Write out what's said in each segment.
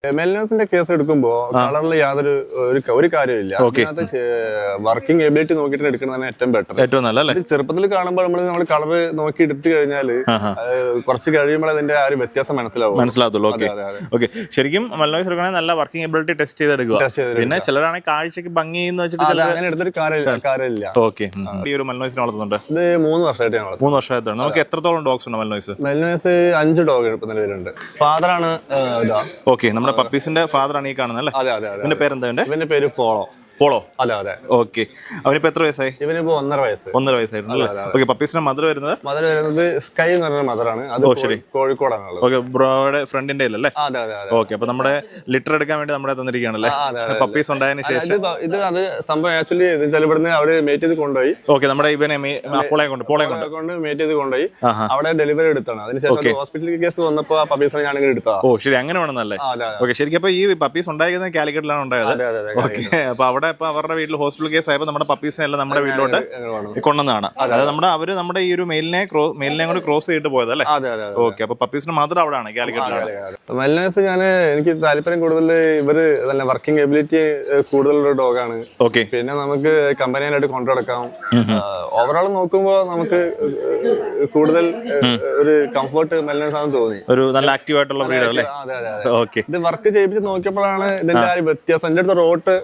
മെലിനത്തിന്റെ case എടുക്കുമ്പോൾ കളറിൽ യാതൊരു ഒരു കാര്യമില്ല. അതിനകത്ത് വർക്കിംഗ് എബിലിറ്റി നോക്കിയിട്ട് എടുക്കുന്നതാണ് ഏറ്റവും ബെറ്റർ, ഏറ്റവും നല്ല. ചെറുപ്പത്തിൽ കാണുമ്പോൾ നമ്മൾ കളർ നോക്കി എടുത്തു കഴിഞ്ഞാൽ കുറച്ച് കഴിയുമ്പോൾ അതിന്റെ ആ ഒരു വ്യത്യാസം മനസ്സിലാവുള്ളൂ. ശരിക്കും നല്ല വർക്കിംഗ് എബിലിറ്റി ടെസ്റ്റ് ചെയ്തെടുക്കുക. പിന്നെ ചിലരാണെങ്കിൽ കാഴ്ചക്ക് ഭംഗി എന്ന് വെച്ചിട്ട് അങ്ങനെ എടുത്തൊരു കാര്യമില്ല. ഈ ഒരു മൽനോയ്സിനെ വളർത്തുന്നുണ്ട്. ഇത് 3 വർഷമായിട്ട് 3 വർഷമായിട്ടാണ്. നമുക്ക് എത്രത്തോളം ഡോഗ്സ് ഉണ്ട് മൽനോയ്സ്? 5 ഡോഗ് നിലവിലുണ്ട്. ഫാദറാണ്. നമ്മുടെ പപ്പീസിന്റെ ഫാദർ ആണ് ഈ കാണുന്നത് അല്ലേ? ഇതിന്റെ പേരെന്താ? ഇവന്റെ പേര് പോളോ. അതെ. ഓക്കെ. അവനിപ്പോ എത്ര വയസ്സായി? ഇവനിപ്പോ 1.5 വയസ്സ്. 1.5 വയസ്സായിരുന്നു. പപ്പീസിന്റെ മദർ വരുന്നത് സ്കൈ എന്ന് പറഞ്ഞ മദറാണ്. അത് കോഴിക്കോടാണ്. ബ്രോയുടെ ഫ്രണ്ടിന്റെ അല്ലേ? ഓക്കെ. അപ്പൊ നമ്മുടെ ലിറ്റർ എടുക്കാൻ വേണ്ടി നമ്മുടെ തന്നിരിക്കുകയാണല്ലേ പപ്പീസ് ഉണ്ടായതിനു ശേഷം? ഇത് അത് സംഭവം ആക്ച്വലി ഇവിടുന്ന് അവര് മേറ്റ് ചെയ്ത് കൊണ്ടുപോയി. ഓക്കെ. നമ്മുടെ ഇവനെ പോളെ കൊണ്ട് മേറ്റ് ചെയ്ത് കൊണ്ടുപോയി അവിടെ ഡെലിവറി എടുത്താണ്. അതിനുശേഷം ഹോസ്പിറ്റൽ കേസ് വന്നപ്പോ ആ പപ്പീസിനെ ഞാൻ എടുത്തതാ. ഓ ശരി, അങ്ങനെ വേണമെന്നല്ലേ? ഓക്കെ. ശരിക്കും അപ്പൊ ഈ പപ്പീസ് ഉണ്ടായിരുന്നത് കാലിക്കറ്റിലാണ് ഉണ്ടായത്. ഓക്കെ. അപ്പൊ അവിടെ ഇപ്പൊ അവരുടെ വീട്ടിൽ ഹോസ്പിറ്റൽ കേസ് ആയപ്പോൾ നമ്മുടെ പപ്പീസിനെ എല്ലാം നമ്മുടെ വീട്ടിലോട്ട് കൊണ്ടുവന്നതാണ്. അതായത് നമ്മുടെ ഈ ഒരു മെയിലിനെ കൂടെ ക്രോസ് ചെയ്തിട്ട് പോയത് അല്ലേ? ഓക്കെ. അപ്പൊ പപ്പീസിന് മാത്രം അവിടെയാണ് കാലിക്കറ്റിലാണ്. മെലിനസ് എനിക്ക് താല്പര്യം കൂടുതൽ ഇവര് നല്ല വർക്കിംഗ് എബിലിറ്റി കൂടുതലുള്ള ഡോഗാണ്. ഓക്കെ. പിന്നെ നമുക്ക് കമ്പനിയായിട്ട് കൊണ്ടുനടക്കാം. ഓവറോൾ നോക്കുമ്പോൾ നമുക്ക് കൂടുതൽ ഒരു കംഫർട്ട് മെലിനസ് ആണെന്ന് തോന്നി. ഒരു നല്ല ആക്റ്റീവ് ആയിട്ടുള്ള ബ്രീഡ് അല്ലേ? ഓക്കെ. ഇത് വർക്ക് ചെയ്യിപ്പിച്ച് നോക്കിയപ്പോഴാണ് ഇതിന്റെ ആ ഒരു വ്യത്യാസം. എന്റെ അടുത്ത് റോട്ട്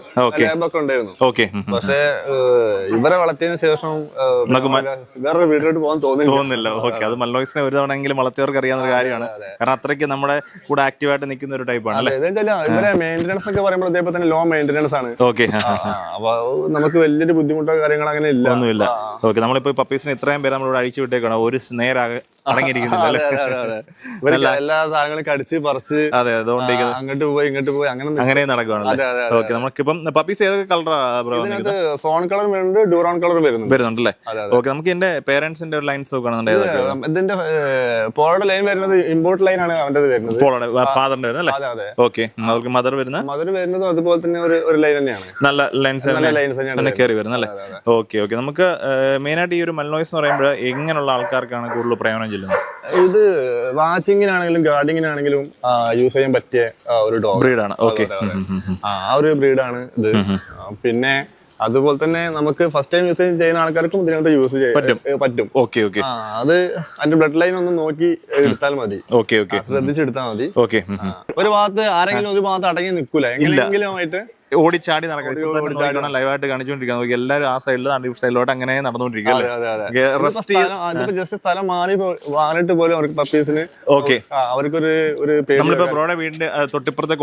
ലാബൊക്കെ ഉണ്ടായിരുന്നു. പക്ഷേ ഇവരെ വളർത്തിയതിനു ശേഷം വേറൊരു വീട്ടിലോട്ട് പോകാൻ തോന്നുന്നില്ല. ഓക്കെ. അത് മൽനോയ്സിനെ ഒരു തവണയെങ്കിലും വളർത്തിയവർക്ക് അറിയാവുന്ന കാര്യമാണ്. കാരണം അത്രയ്ക്ക് നമ്മുടെ കൂടെ ആക്റ്റീവായിട്ട് നിൽക്കുന്ന ഒരു ടൈപ്പാണ് അല്ലേ? ഇവരെ മെയിൻ്റെനൻസ് ഒക്കെ പറയുമ്പോൾ ഇതേപോലെ തന്നെ ലോ മെയിൻ്റെനൻസ് ആണ്. ഓക്കെ. അപ്പൊ നമുക്ക് വലിയൊരു ബുദ്ധിമുട്ടോ കാര്യങ്ങളോ അങ്ങനെ ഒന്നുമില്ല. ഓക്കെ. നമ്മളിപ്പോ പപ്പീസിന് ഇത്രയും പേര് നമ്മളോട് അഴിച്ചു വിട്ടേക്കാണ്. ഒരു നേരാകെ അടങ്ങിയിരിക്കുന്നില്ല. എല്ലാ സാധനങ്ങളും കടിച്ച് പറിച്ച് അങ്ങോട്ട് പോയി ഇങ്ങോട്ട് പോയി അങ്ങനെ നടക്കുകയാണല്ലേ? ഓക്കെ. നമുക്കിപ്പം പപ്പീസ് ഏതൊക്കെ കളറാ ബ്രോ? ഫോൺ കളർ വരുന്നുണ്ട്, ഡ്യൂറോൺ കളർ വരുന്നുണ്ടല്ലേ? ഓക്കെ. നമുക്ക് എന്റെ പേരന്റ്സിന്റെ ലൈൻസ് നോക്കുകയാണെന്നുണ്ട്. ഇതിന്റെ പോളോയുടെ ലൈൻ വരുന്നത് ഇമ്പോർട്ട് ലൈൻ ആണ് അവന്റെ വരുന്നത്. പോളോയുടെ ഫാദറിന്റെ വരുന്നല്ലേ? ഓക്കെ. അവർക്ക് മദർ വരുന്നതും അതുപോലെ തന്നെ ഒരു ലൈൻ തന്നെയാണ്. നല്ല ലൈൻസ് കയറി വരുന്നല്ലേ? ഓക്കെ. ഓക്കെ. നമുക്ക് മെയിനായിട്ട് ഈ ഒരു മൽനോയ്സ് എന്ന് പറയുമ്പോൾ എങ്ങനെയുള്ള ആൾക്കാർക്കാണ് കൂടുതൽ പ്രയോജനം ചെല്ലുന്നത്? ഇത് വാച്ചിങ്ങിനാണെങ്കിലും ഗാർഡിങ്ങിനാണെങ്കിലും യൂസ് ചെയ്യാൻ പറ്റിയ ഒരു ബ്രീഡാണ്. ഓക്കെ. ആ ഒരു ബ്രീഡാണ് ഇത്. പിന്നെ അതുപോലെ തന്നെ നമുക്ക് ഫസ്റ്റ് ടൈം യൂസ് ചെയ്യുന്ന ആൾക്കാർക്കും ഇതിനകത്ത് യൂസ് ചെയ്യാൻ പറ്റും. ഓക്കെ. ഓക്കെ. അത് അതിന്റെ ബ്ലഡ് ലൈൻ ഒന്ന് നോക്കി എടുത്താൽ മതി. ഓക്കെ. ഓക്കെ. ശ്രദ്ധിച്ചെടുത്താൽ മതി. ഓക്കെ. ഒരു ഭാഗത്ത് ആരെങ്കിലും ഒരു ഭാഗത്ത് അടങ്ങി നിൽക്കൂല, എങ്ങനെയെങ്കിലും ആയിട്ട് ഓടിച്ചാടി നടക്കും. ലൈവായിട്ട് കാണിച്ചുകൊണ്ടിരിക്കുക. എല്ലാവരും ആ സൈഡിലോട്ട് അങ്ങനെ നടന്നുകൊണ്ടിരിക്കും. ജസ്റ്റ് സ്ഥലം മാറിയിട്ട് പോലും അവർക്ക് പപ്പീസിന് ഓക്കെ. അവർക്കൊരു നമ്മളിപ്പോ ബ്രോയുടെ വീടിന്റെ തൊട്ടിപ്പുറത്തെ